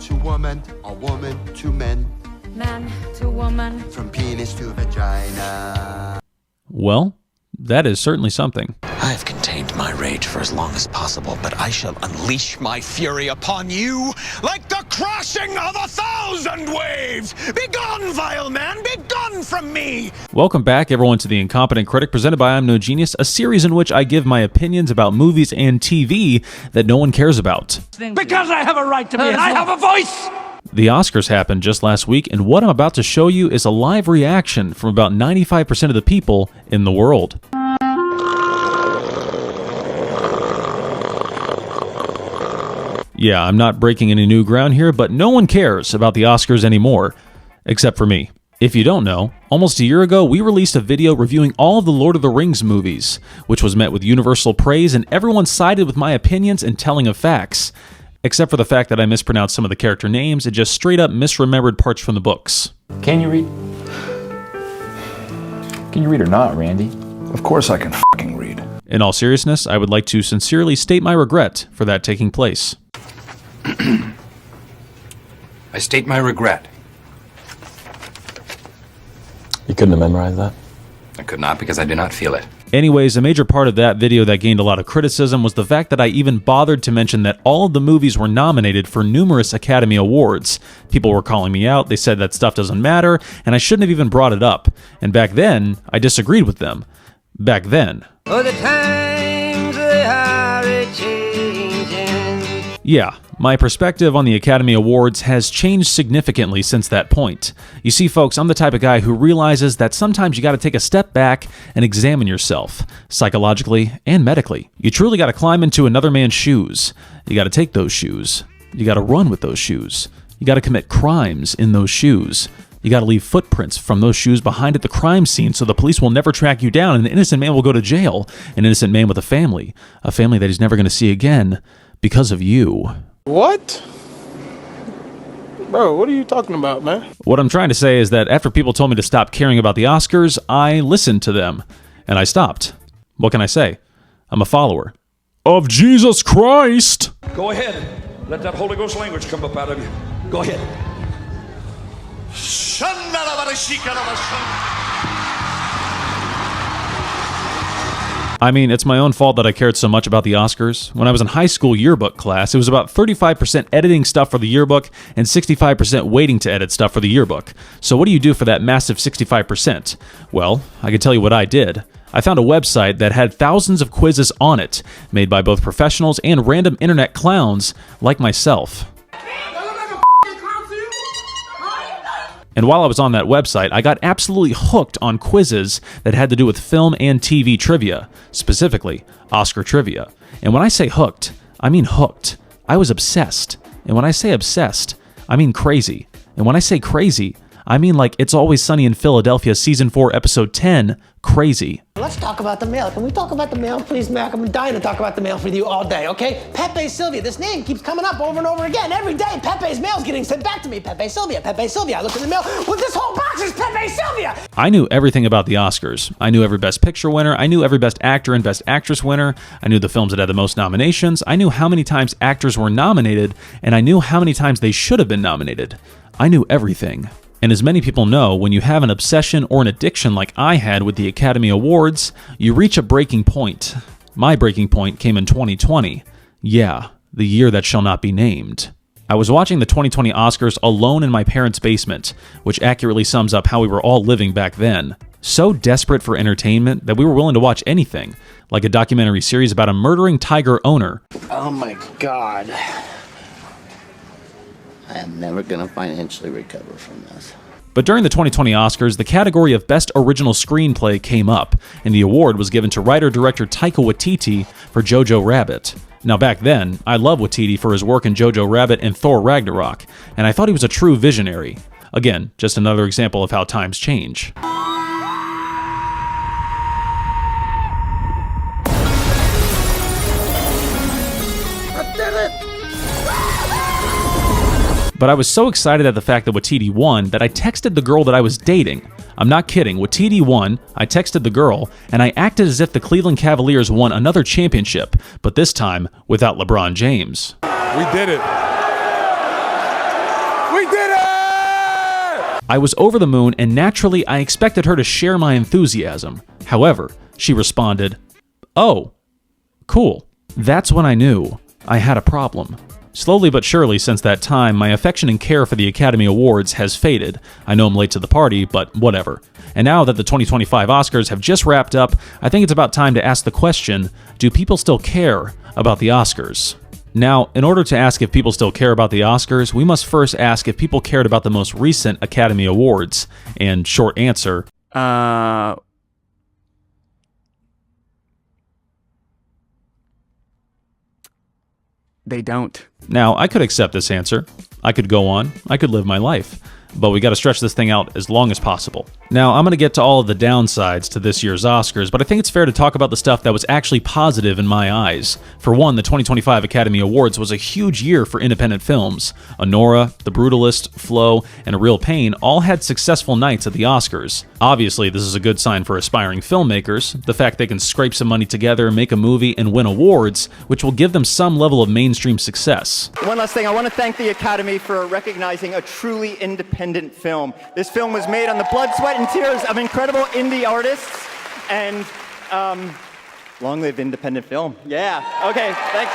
to woman, or woman to men. Man to woman. From penis to vagina. Well, that is certainly something. I've contained my rage for as long as possible, but I shall unleash my fury upon you like the crashing of 1,000 waves! Begone, vile man! Begone from me! Welcome back, everyone, to The Incompetent Critic, presented by I'm No Genius, a series in which I give my opinions about movies and TV that no one cares about. Because I have a right to be, and I have a voice! The Oscars happened just last week, and what I'm about to show you is a live reaction from about 95% of the people in the world. Yeah, I'm not breaking any new ground here, but no one cares about the Oscars anymore, except for me. If you don't know, almost a year ago, we released a video reviewing all of the Lord of the Rings movies, which was met with universal praise, and everyone sided with my opinions and telling of facts. Except for the fact that I mispronounced some of the character names and just straight up misremembered parts from the books. Can you read? Can you read or not, Randy? Of course I can fucking read. In all seriousness, I would like to sincerely state my regret for that taking place. I state my regret. You couldn't have memorized that? I could not because I do not feel it. Anyways, a major part of that video that gained a lot of criticism was the fact that I even bothered to mention that all of the movies were nominated for numerous Academy Awards. People were calling me out, they said that stuff doesn't matter, and I shouldn't have even brought it up. And back then, I disagreed with them. Back then. Oh, the times they are a-changing. Yeah, my perspective on the Academy Awards has changed significantly since that point. You see, folks, I'm the type of guy who realizes that sometimes you gotta take a step back and examine yourself, psychologically and medically. You truly gotta climb into another man's shoes. You gotta take those shoes. You gotta run with those shoes. You gotta commit crimes in those shoes. You gotta leave footprints from those shoes behind at the crime scene so the police will never track you down and an innocent man will go to jail. An innocent man with a family that he's never gonna see again because of you. What? Bro, what are you talking about, man? What I'm trying to say is that after people told me to stop caring about the Oscars, I listened to them, and I stopped. What can I say? I'm a follower of Jesus Christ! Go ahead. Let that Holy Ghost language come up out of you. Go ahead. I mean, it's my own fault that I cared so much about the Oscars. When I was in high school yearbook class, it was about 35% editing stuff for the yearbook and 65% waiting to edit stuff for the yearbook. So what do you do for that massive 65%? Well, I can tell you what I did. I found a website that had thousands of quizzes on it, made by both professionals and random internet clowns like myself. And while I was on that website, I got absolutely hooked on quizzes that had to do with film and TV trivia, specifically Oscar trivia. And when I say hooked, I mean hooked. I was obsessed. And when I say obsessed, I mean crazy. And when I say crazy, I mean like It's Always Sunny in Philadelphia Season 4, Episode 10, crazy. Let's talk about the mail. Can we talk about the mail, please, Mac? I'm dying to talk about the mail with you all day, okay? Pepe Sylvia. This name keeps coming up over and over again. Every day, Pepe's mail's getting sent back to me. Pepe Sylvia, Pepe Sylvia. I look in the mail. Well, this whole box is Pepe Sylvia! I knew everything about the Oscars. I knew every Best Picture winner. I knew every Best Actor and Best Actress winner. I knew the films that had the most nominations. I knew how many times actors were nominated, and I knew how many times they should have been nominated. I knew everything. And as many people know, when you have an obsession or an addiction like I had with the Academy Awards, you reach a breaking point. My breaking point came in 2020. Yeah, the year that shall not be named. I was watching the 2020 Oscars alone in my parents' basement, which accurately sums up how we were all living back then. So desperate for entertainment that we were willing to watch anything, like a documentary series about a murdering tiger owner. Oh my God. I am never gonna financially recover from this. But during the 2020 Oscars, the category of Best Original Screenplay came up, and the award was given to writer-director Taika Waititi for Jojo Rabbit. Now back then, I loved Waititi for his work in Jojo Rabbit and Thor Ragnarok, and I thought he was a true visionary. Again, just another example of how times change. But I was so excited at the fact that Waititi won that I texted the girl that I was dating. I'm not kidding, Waititi won, I texted the girl, and I acted as if the Cleveland Cavaliers won another championship, but this time without LeBron James. We did it. I was over the moon, and naturally I expected her to share my enthusiasm. However, she responded, "Oh, cool." That's when I knew I had a problem. Slowly but surely since that time, my affection and care for the Academy Awards has faded. I know I'm late to the party, but whatever. And now that the 2025 Oscars have just wrapped up, I think it's about time to ask the question, do people still care about the Oscars? Now, in order to ask if people still care about the Oscars, we must first ask if people cared about the most recent Academy Awards. And short answer, they don't. Now, I could accept this answer. I could go on. I could live my life. But we got to stretch this thing out as long as possible. Now, I'm going to get to all of the downsides to this year's Oscars, but I think it's fair to talk about the stuff that was actually positive in my eyes. For one, the 2025 Academy Awards was a huge year for independent films. Anora, The Brutalist, Flow, and A Real Pain all had successful nights at the Oscars. Obviously, this is a good sign for aspiring filmmakers, the fact they can scrape some money together, make a movie, and win awards, which will give them some level of mainstream success. One last thing, I want to thank the Academy for recognizing a truly independent film. This film was made on the blood, sweat, and tears of incredible indie artists, and long live independent film. Yeah, okay, thanks.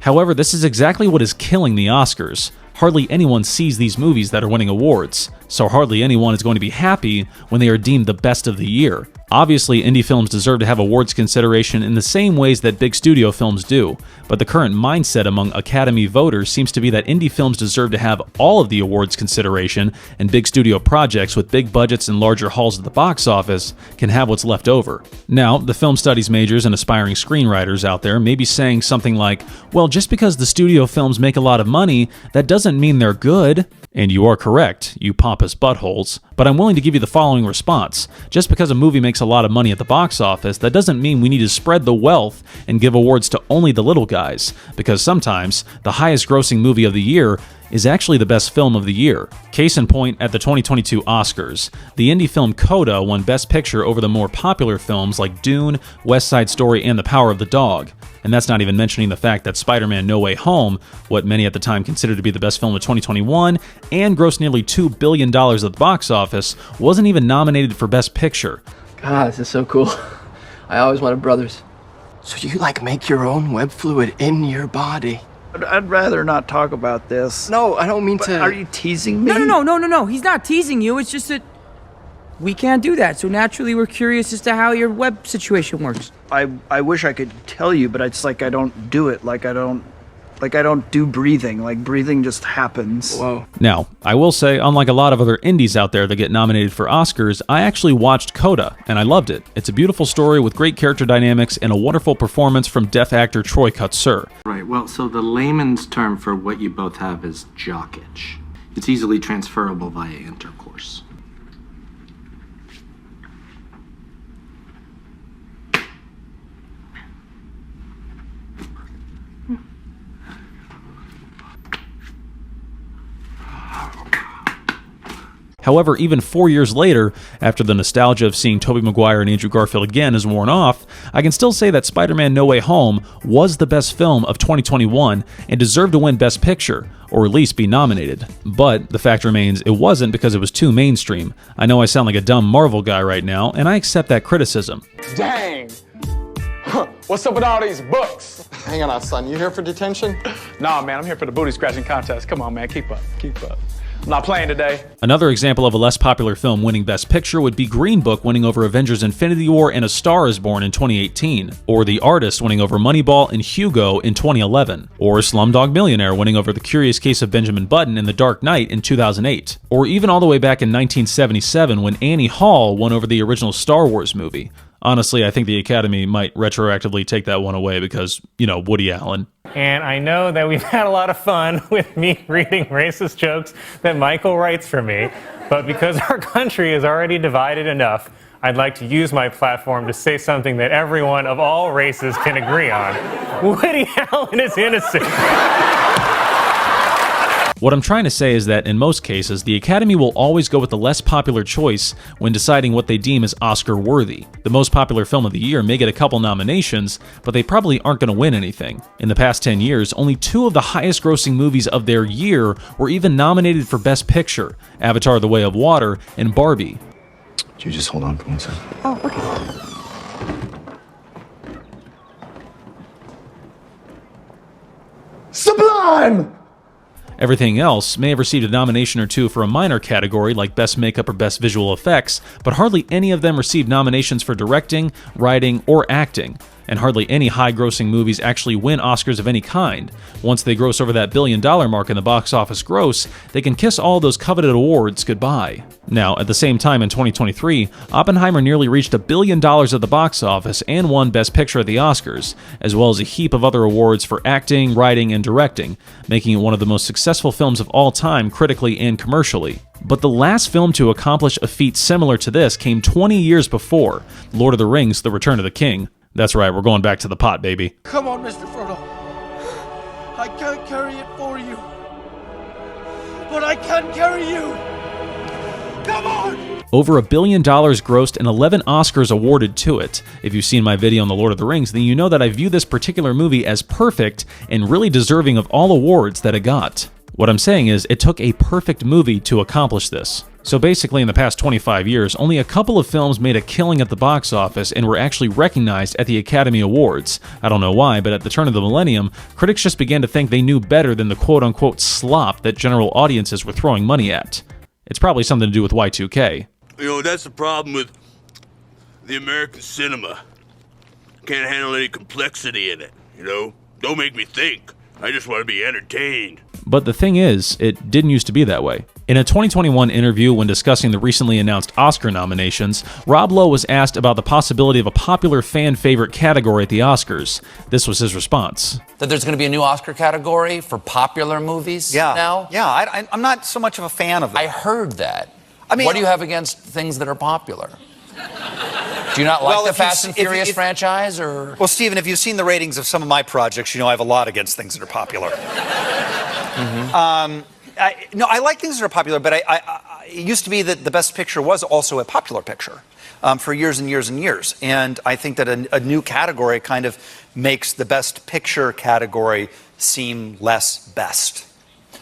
However, this is exactly what is killing the Oscars. Hardly anyone sees these movies that are winning awards, so hardly anyone is going to be happy when they are deemed the best of the year. Obviously, indie films deserve to have awards consideration in the same ways that big studio films do, but the current mindset among Academy voters seems to be that indie films deserve to have all of the awards consideration, and big studio projects with big budgets and larger hauls at the box office can have what's left over. Now, the film studies majors and aspiring screenwriters out there may be saying something like, well, just because the studio films make a lot of money, that doesn't mean they're good. And you are correct, you pompous buttholes, but I'm willing to give you the following response. Just because a movie makes a lot of money at the box office, that doesn't mean we need to spread the wealth and give awards to only the little guys, because sometimes the highest grossing movie of the year is actually the best film of the year. Case in point, at the 2022 Oscars, the indie film Coda won Best Picture over the more popular films like Dune, West Side Story, and The Power of the Dog. And that's not even mentioning the fact that Spider-Man No Way Home, what many at the time considered to be the best film of 2021, and grossed nearly $2 billion at the box office, wasn't even nominated for Best Picture. God, this is so cool. I always wanted brothers. So you make your own web fluid in your body? I'd rather not talk about this. No, I don't mean to. Are you teasing me? No. He's not teasing you. It's just that we can't do that. So naturally, we're curious as to how your web situation works. I wish I could tell you, but it's like I don't do it. I don't do breathing. Breathing just happens. Whoa. Now, I will say, unlike a lot of other indies out there that get nominated for Oscars, I actually watched Coda, and I loved it. It's a beautiful story with great character dynamics and a wonderful performance from deaf actor Troy Kotsur. Right, well, so the layman's term for what you both have is jock itch. It's easily transferable via intercourse. However, even 4 years later, after the nostalgia of seeing Tobey Maguire and Andrew Garfield again is worn off, I can still say that Spider-Man No Way Home was the best film of 2021 and deserved to win Best Picture, or at least be nominated. But the fact remains, it wasn't because it was too mainstream. I know I sound like a dumb Marvel guy right now, and I accept that criticism. Dang! What's up with all these books? Hang on, son. You here for detention? Nah, man, I'm here for the booty scratching contest. Come on, man, keep up. I'm not playing today. Another example of a less popular film winning Best Picture would be Green Book winning over Avengers Infinity War and A Star is Born in 2018, or The Artist winning over Moneyball and Hugo in 2011, or Slumdog Millionaire winning over The Curious Case of Benjamin Button and The Dark Knight in 2008, or even all the way back in 1977 when Annie Hall won over the original Star Wars movie. Honestly, I think the Academy might retroactively take that one away because, Woody Allen. And I know that we've had a lot of fun with me reading racist jokes that Michael writes for me, but because our country is already divided enough, I'd like to use my platform to say something that everyone of all races can agree on. Woody Allen is innocent. What I'm trying to say is that in most cases, the Academy will always go with the less popular choice when deciding what they deem as Oscar-worthy. The most popular film of the year may get a couple nominations, but they probably aren't going to win anything. In the past 10 years, only 2 of the highest-grossing movies of their year were even nominated for Best Picture: Avatar: The Way of Water and Barbie. Could you just hold on for 1 second? Oh, okay. Sublime! Everything else may have received a nomination or 2 for a minor category like Best Makeup or Best Visual Effects, but hardly any of them received nominations for directing, writing, or acting. And hardly any high-grossing movies actually win Oscars of any kind. Once they gross over that billion-dollar mark in the box office gross, they can kiss all those coveted awards goodbye. Now, at the same time in 2023, Oppenheimer nearly reached $1 billion at the box office and won Best Picture at the Oscars, as well as a heap of other awards for acting, writing, and directing, making it one of the most successful films of all time critically and commercially. But the last film to accomplish a feat similar to this came 20 years before, Lord of the Rings: The Return of the King. That's right, we're going back to the pot, baby. Come on, Mr. Frodo. I can't carry it for you. But I can carry you. Come on! Over $1 billion grossed and 11 Oscars awarded to it. If you've seen my video on The Lord of the Rings, then you know that I view this particular movie as perfect and really deserving of all awards that it got. What I'm saying is, it took a perfect movie to accomplish this. So basically, in the past 25 years, only a couple of films made a killing at the box office and were actually recognized at the Academy Awards. I don't know why, but at the turn of the millennium, critics just began to think they knew better than the quote-unquote slop that general audiences were throwing money at. It's probably something to do with Y2K. You know, that's the problem with the American cinema. Can't handle any complexity in it, you know? Don't make me think. I just want to be entertained. But the thing is, it didn't used to be that way. In a 2021 interview when discussing the recently announced Oscar nominations, Rob Lowe was asked about the possibility of a popular fan favorite category at the Oscars. This was his response. That there's going to be a new Oscar category for popular movies now? Yeah, I'm not so much of a fan of that. I heard that. I mean, what do you have against things that are popular? Do you not like the Fast and Furious franchise, or? Well, Stephen, if you've seen the ratings of some of my projects, you know I have a lot against things that are popular. No, I like things that are popular, but it used to be that the Best Picture was also a popular picture for years and years and years. And I think that a new category kind of makes the Best Picture category seem less best.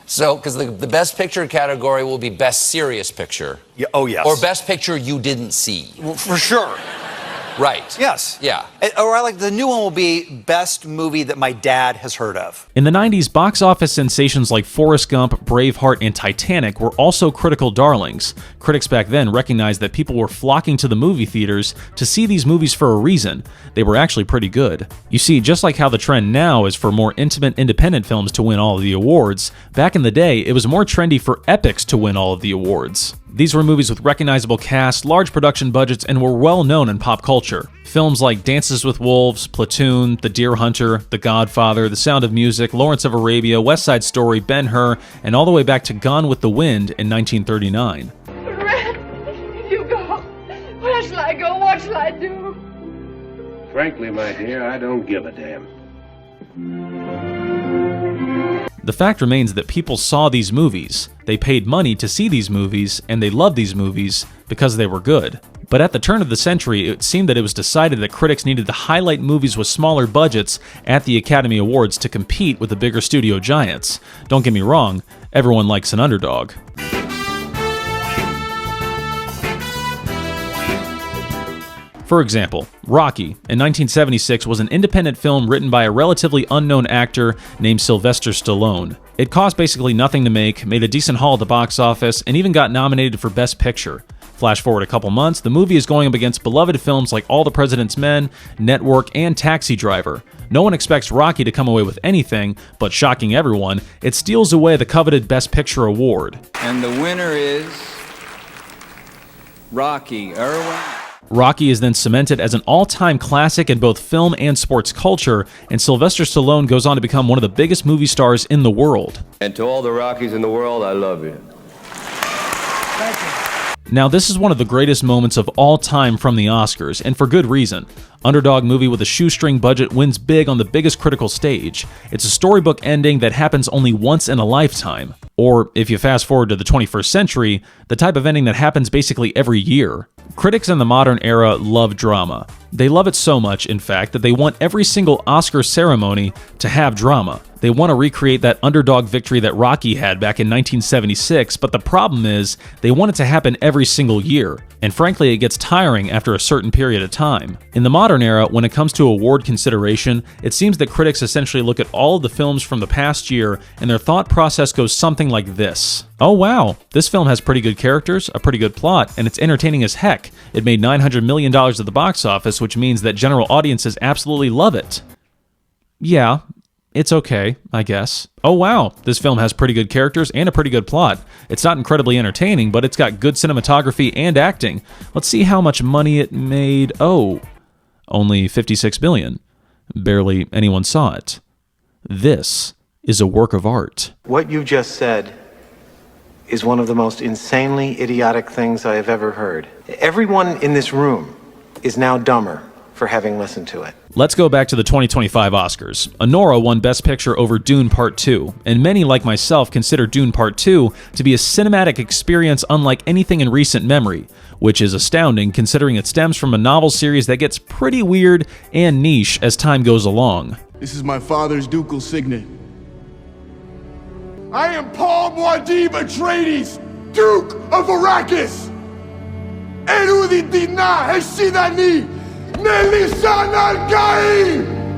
So, because the Best Picture category will be Best Serious Picture. Yeah, oh, yes. Or Best Picture You Didn't See. Well, for sure. Right. Yes. Yeah. Or I like the new one will be Best Movie That My Dad Has Heard Of. In the 90s, box office sensations like Forrest Gump, Braveheart, and Titanic were also critical darlings. Critics back then recognized that people were flocking to the movie theaters to see these movies for a reason. They were actually pretty good. You see, just like how the trend now is for more intimate independent films to win all of the awards, back in the day it was more trendy for epics to win all of the awards. These were movies with recognizable casts, large production budgets, and were well known in pop culture. Films like Dances with Wolves, Platoon, The Deer Hunter, The Godfather, The Sound of Music, Lawrence of Arabia, West Side Story, Ben-Hur, and all the way back to Gone with the Wind in 1939. Red, you go. Where shall I go? What shall I do? Frankly, my dear, I don't give a damn. The fact remains that people saw these movies, they paid money to see these movies, and they loved these movies because they were good. But at the turn of the century, it seemed that it was decided that critics needed to highlight movies with smaller budgets at the Academy Awards to compete with the bigger studio giants. Don't get me wrong, everyone likes an underdog. For example, Rocky, in 1976, was an independent film written by a relatively unknown actor named Sylvester Stallone. It cost basically nothing to make, made a decent haul at the box office, and even got nominated for Best Picture. Flash forward a couple months, the movie is going up against beloved films like All the President's Men, Network, and Taxi Driver. No one expects Rocky to come away with anything, but shocking everyone, it steals away the coveted Best Picture award. And the winner is Rocky Irwin. Rocky is then cemented as an all-time classic in both film and sports culture, and Sylvester Stallone goes on to become one of the biggest movie stars in the world. And to all the Rockies in the world, I love you. Thank you. Now, this is one of the greatest moments of all time from the Oscars, and for good reason. Underdog movie with a shoestring budget wins big on the biggest critical stage. It's a storybook ending that happens only once in a lifetime. Or, if you fast forward to the 21st century, the type of ending that happens basically every year. Critics in the modern era love drama. They love it so much, in fact, that they want every single Oscar ceremony to have drama. They want to recreate that underdog victory that Rocky had back in 1976, but the problem is, they want it to happen every single year. And frankly, it gets tiring after a certain period of time. In the modern era, when it comes to award consideration, it seems that critics essentially look at all of the films from the past year, and their thought process goes something like this. Oh wow, this film has pretty good characters, a pretty good plot, and it's entertaining as heck. It made $900 million at the box office, which means that general audiences absolutely love it. Yeah, it's okay, I guess. Oh wow, this film has pretty good characters and a pretty good plot. It's not incredibly entertaining, but it's got good cinematography and acting. Let's see how much money it made. Oh, only $56 billion. Barely anyone saw it. This is a work of art. What you just said is one of the most insanely idiotic things I have ever heard. Everyone in this room is now dumber for having listened to it. Let's go back to the 2025 Oscars. Anora won Best Picture over Dune Part 2, and many like myself consider Dune Part 2 to be a cinematic experience unlike anything in recent memory, which is astounding considering it stems from a novel series that gets pretty weird and niche as time goes along. This is my father's ducal signet. I am Paul Muad'Dib Atreides, Duke of Arrakis. Erudit Dina Heshidani.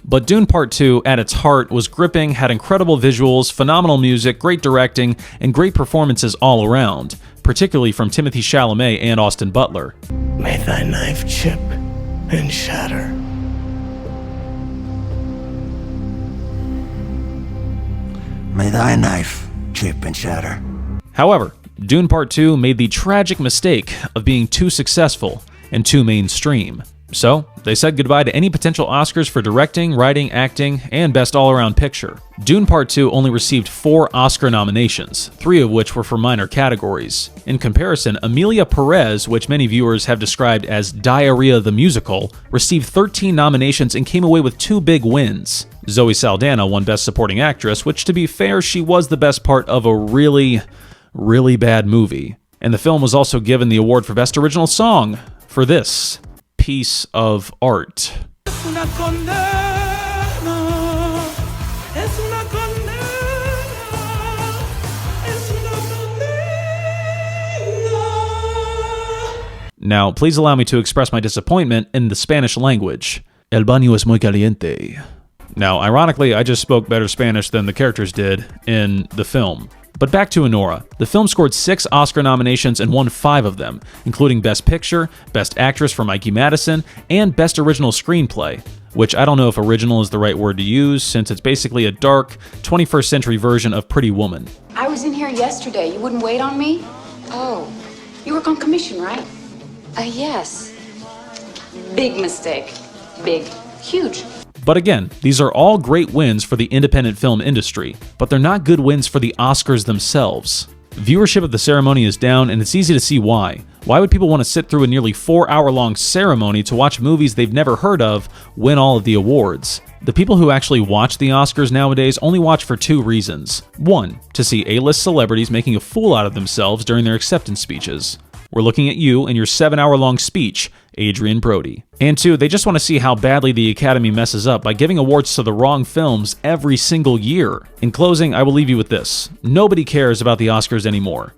But Dune Part 2, at its heart, was gripping, had incredible visuals, phenomenal music, great directing, and great performances all around, particularly from Timothée Chalamet and Austin Butler. May thy knife chip and shatter. May thy knife chip and shatter. However, Dune Part 2 made the tragic mistake of being too successful and too mainstream. So, they said goodbye to any potential Oscars for directing, writing, acting, and Best All-Around Picture. Dune Part 2 only received 4 Oscar nominations, 3 of which were for minor categories. In comparison, Emilia Perez, which many viewers have described as Diarrhea the Musical, received 13 nominations and came away with 2 big wins. Zoe Saldana won Best Supporting Actress, which to be fair, she was the best part of a really bad movie. And the film was also given the award for Best Original Song for this piece of art. Now, please allow me to express my disappointment in the Spanish language. El baño es muy caliente. Now, ironically, I just spoke better Spanish than the characters did in the film. But back to Anora. The film scored 6 Oscar nominations and won 5 of them, including Best Picture, Best Actress for Mikey Madison, and Best Original Screenplay, which I don't know if original is the right word to use, since it's basically a dark, 21st century version of Pretty Woman. I was in here yesterday. You wouldn't wait on me? Oh, you work on commission, right? Yes. Big mistake. Big. Huge. But again, these are all great wins for the independent film industry, but they're not good wins for the Oscars themselves. Viewership of the ceremony is down, and it's easy to see why. Why would people want to sit through a nearly 4-hour-long ceremony to watch movies they've never heard of win all of the awards? The people who actually watch the Oscars nowadays only watch for 2 reasons. 1, to see A-list celebrities making a fool out of themselves during their acceptance speeches. We're looking at you and your 7-hour-long speech, Adrian Brody. And 2, they just want to see how badly the Academy messes up by giving awards to the wrong films every single year. In closing, I will leave you with this. Nobody cares about the Oscars anymore.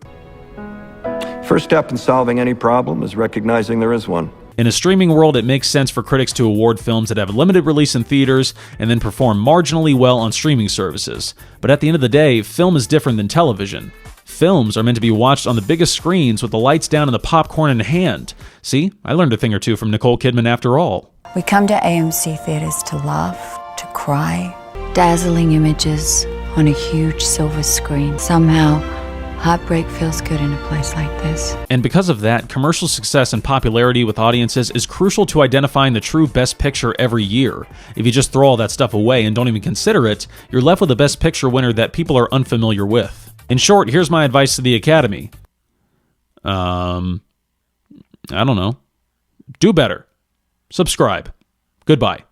First step in solving any problem is recognizing there is one. In a streaming world, it makes sense for critics to award films that have a limited release in theaters and then perform marginally well on streaming services. But at the end of the day, film is different than television. Films are meant to be watched on the biggest screens with the lights down and the popcorn in hand. See, I learned a thing or two from Nicole Kidman after all. We come to AMC theaters to laugh, to cry. Dazzling images on a huge silver screen. Somehow, heartbreak feels good in a place like this. And because of that, commercial success and popularity with audiences is crucial to identifying the true Best Picture every year. If you just throw all that stuff away and don't even consider it, you're left with a Best Picture winner that people are unfamiliar with. In short, here's my advice to the Academy. I don't know. Do better. Subscribe. Goodbye.